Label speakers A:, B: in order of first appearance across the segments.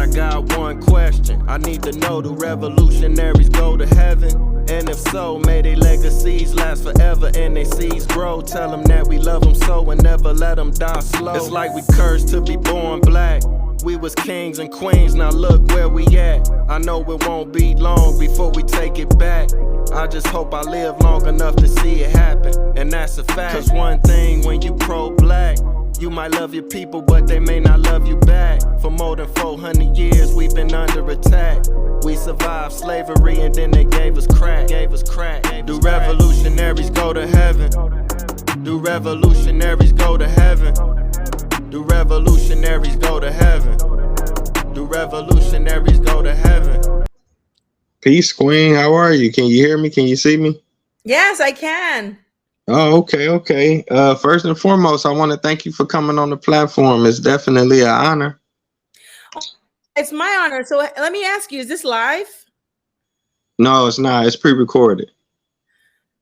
A: I got one question. I need to know, do revolutionaries go to heaven? And if so, may their legacies last forever and their seeds grow. Tell them that we love them so and never let them die slow. It's like we cursed to be born black. We was kings and queens, now look where we at. I know it won't be long before we take it back. I just hope I live long enough to see it happen, and that's a fact. Cause one thing when you pro-black, you might love your people, but they may not love you back. For more than 400 years, we've been under attack. We survived slavery and then they gave us crack. Do revolutionaries go to heaven? Do revolutionaries go to heaven? Do revolutionaries go to heaven? Do revolutionaries go to heaven?
B: Peace, Queen. How are you? Can you hear me? Can you see me?
C: Yes, I can.
B: Oh, okay. First and foremost, I want to thank you for coming on the platform. It's definitely an honor.
C: It's my honor. So let me ask you, is this live?
B: No, it's not. It's pre-recorded.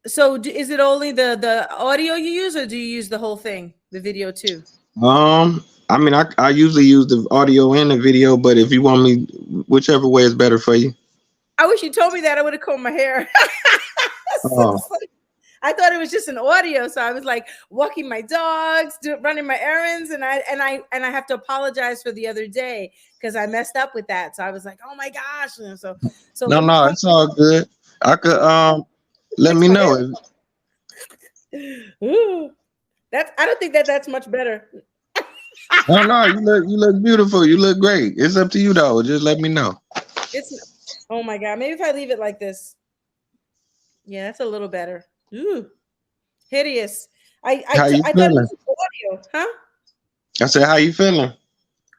C: So is it only the audio you use, or do you use the whole thing, the video too?
B: I mean, I usually use the audio and the video, but if you want me, whichever way is better for you.
C: I wish you told me that. I would have combed my hair. I thought it was just an audio, so I was like walking my dogs, running my errands, and I have to apologize for the other day because I messed up with that. So I was like, oh my gosh, and so
B: no, it's all good. I could let me know.
C: Ooh, I don't think that's much better.
B: No, you look beautiful. You look great. It's up to you though. Just let me know.
C: Oh my God. Maybe if I leave it like this. Yeah, that's a little better. Ooh, hideous.
B: How you
C: I
B: feeling?
C: thought it was audio, huh?
B: I said, how you feeling?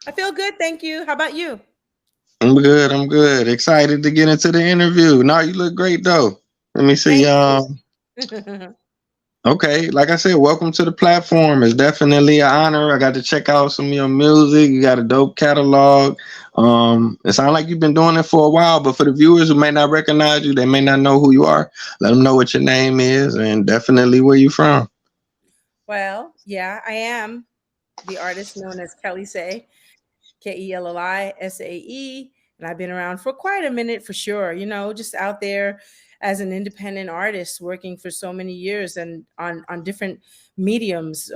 C: I feel good, thank you. How about you?
B: I'm good. Excited to get into the interview. No, you look great though. Let me see. Okay, like I said, welcome to the platform. It's definitely an honor. I got to check out some of your music. You got a dope catalog. It sounds like you've been doing it for a while, but for the viewers who may not recognize you, they may not know who you are. Let them know what your name is and definitely where you're from.
C: Well, yeah, I am the artist known as Kelli Sae, Kellisae, and I've been around for quite a minute for sure. You know, just out there as an independent artist working for so many years and on different mediums,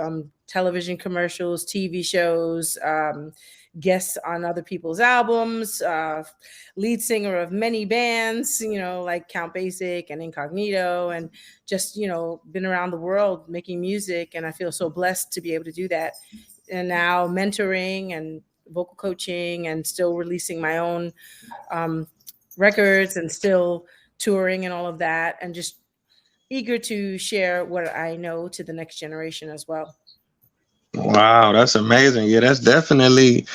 C: television commercials, TV shows, guests on other people's albums, lead singer of many bands, you know, like Count Basic and Incognito, and just, you know, been around the world making music. And I feel so blessed to be able to do that. And now mentoring and vocal coaching and still releasing my own records and still touring and all of that, and just eager to share what I know to the next generation as well.
B: Wow, that's amazing. Yeah, that's definitely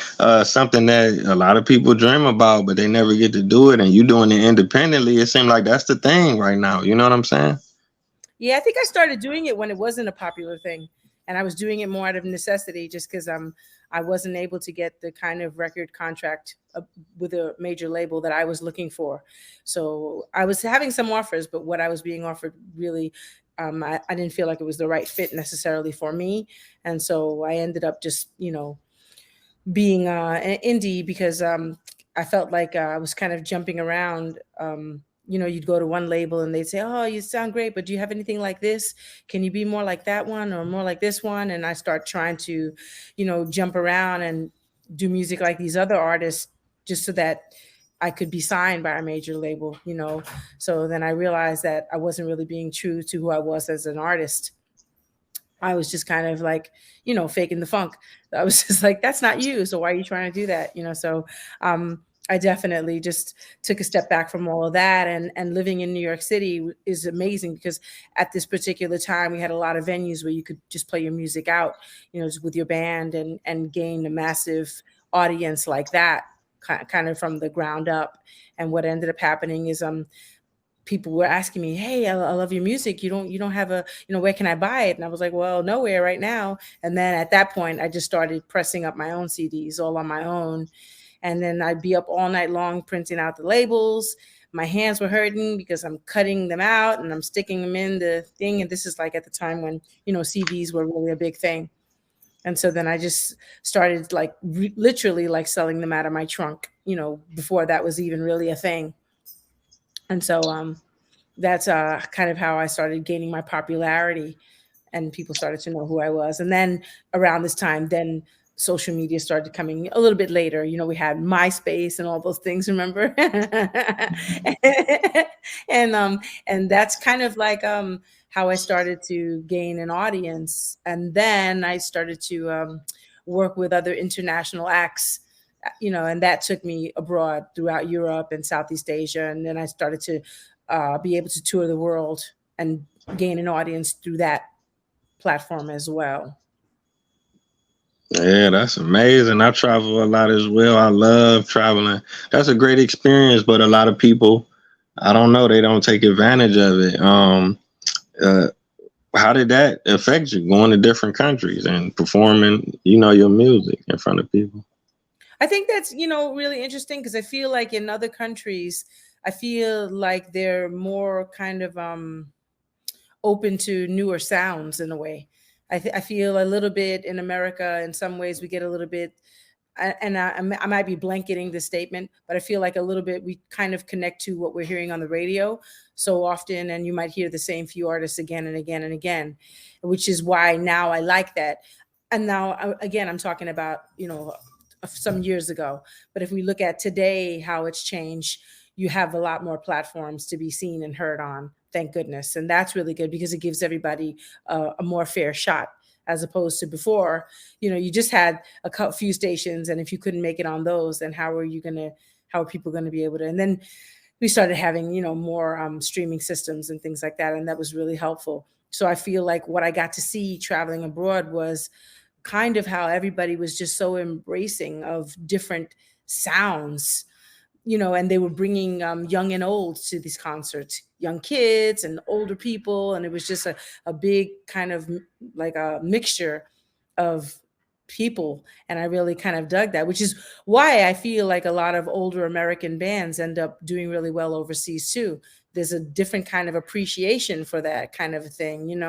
B: something that a lot of people dream about, but they never get to do it. And you doing it independently, it seems like that's the thing right now. You know what I'm saying?
C: Yeah, I think I started doing it when it wasn't a popular thing. And I was doing it more out of necessity just because I wasn't able to get the kind of record contract with a major label that I was looking for. So I was having some offers, but what I was being offered really, I didn't feel like it was the right fit necessarily for me. And so I ended up just, you know, being an indie because I felt like I was kind of jumping around. You know, you'd go to one label and they'd say, oh, you sound great, but do you have anything like this? Can you be more like that one or more like this one? And I start trying to, you know, jump around and do music like these other artists just so that I could be signed by a major label, you know. So then I realized that I wasn't really being true to who I was as an artist. I was just kind of like, you know, faking the funk. I was just like, that's not you. So why are you trying to do that? You know, so I definitely just took a step back from all of that, and living in New York City is amazing because at this particular time we had a lot of venues where you could just play your music out, you know, just with your band and gain a massive audience like that, kind of from the ground up. And what ended up happening is people were asking me, hey, I love your music. You don't have a, you know, where can I buy it? And I was like, well, nowhere right now. And then at that point, I just started pressing up my own CDs all on my own. And then I'd be up all night long printing out the labels. My hands were hurting because I'm cutting them out and I'm sticking them in the thing. And this is like at the time when, you know, CDs were really a big thing. And so then I just started like literally like selling them out of my trunk, before that was even really a thing. And so that's kind of how I started gaining my popularity, and people started to know who I was. And then around this time, then social media started coming a little bit later. We had MySpace and all those things, remember? And that's kind of like how I started to gain an audience. And then I started to work with other international acts, and that took me abroad throughout Europe and Southeast Asia. And then I started to be able to tour the world and gain an audience through that platform as well.
B: Yeah, that's amazing. I travel a lot as well. I love traveling. That's a great experience, but a lot of people, I don't know, they don't take advantage of it. How did that affect you going to different countries and performing, your music in front of people?
C: I think that's, really interesting, because I feel like in other countries, I feel like they're more kind of open to newer sounds in a way. I feel a little bit in America, in some ways, we get a little bit, and I might be blanketing the statement, but I feel like a little bit we kind of connect to what we're hearing on the radio so often, and you might hear the same few artists again and again and again, which is why now I like that. And now, again, I'm talking about, some years ago. But if we look at today, how it's changed, you have a lot more platforms to be seen and heard on. Thank goodness. And that's really good, because it gives everybody a more fair shot, as opposed to before, you just had a few stations. And if you couldn't make it on those, then how are people going to be able to? And then we started having, more streaming systems and things like that. And that was really helpful. So I feel like what I got to see traveling abroad was kind of how everybody was just so embracing of different sounds, and they were bringing young and old to these concerts, young kids and older people. And it was just a big kind of like a mixture of people. And I really kind of dug that, which is why I feel like a lot of older American bands end up doing really well overseas too. There's a different kind of appreciation for that kind of a thing,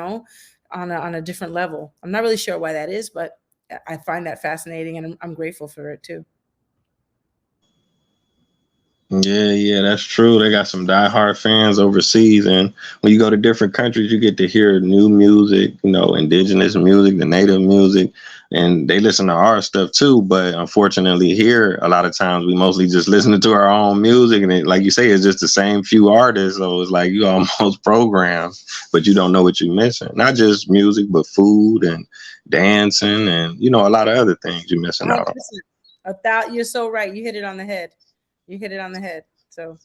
C: on a different level. I'm not really sure why that is, but I find that fascinating, and I'm grateful for it too.
B: Yeah, that's true. They got some diehard fans overseas, and when you go to different countries, you get to hear new music, indigenous music, the native music, and they listen to our stuff too. But unfortunately, here a lot of times we mostly just listen to our own music, and like you say, it's just the same few artists. So it's like you almost programmed, but you don't know what you're missing. Not just music, but food and dancing, and a lot of other things you're missing out on.
C: You're so right. You hit it on the head. So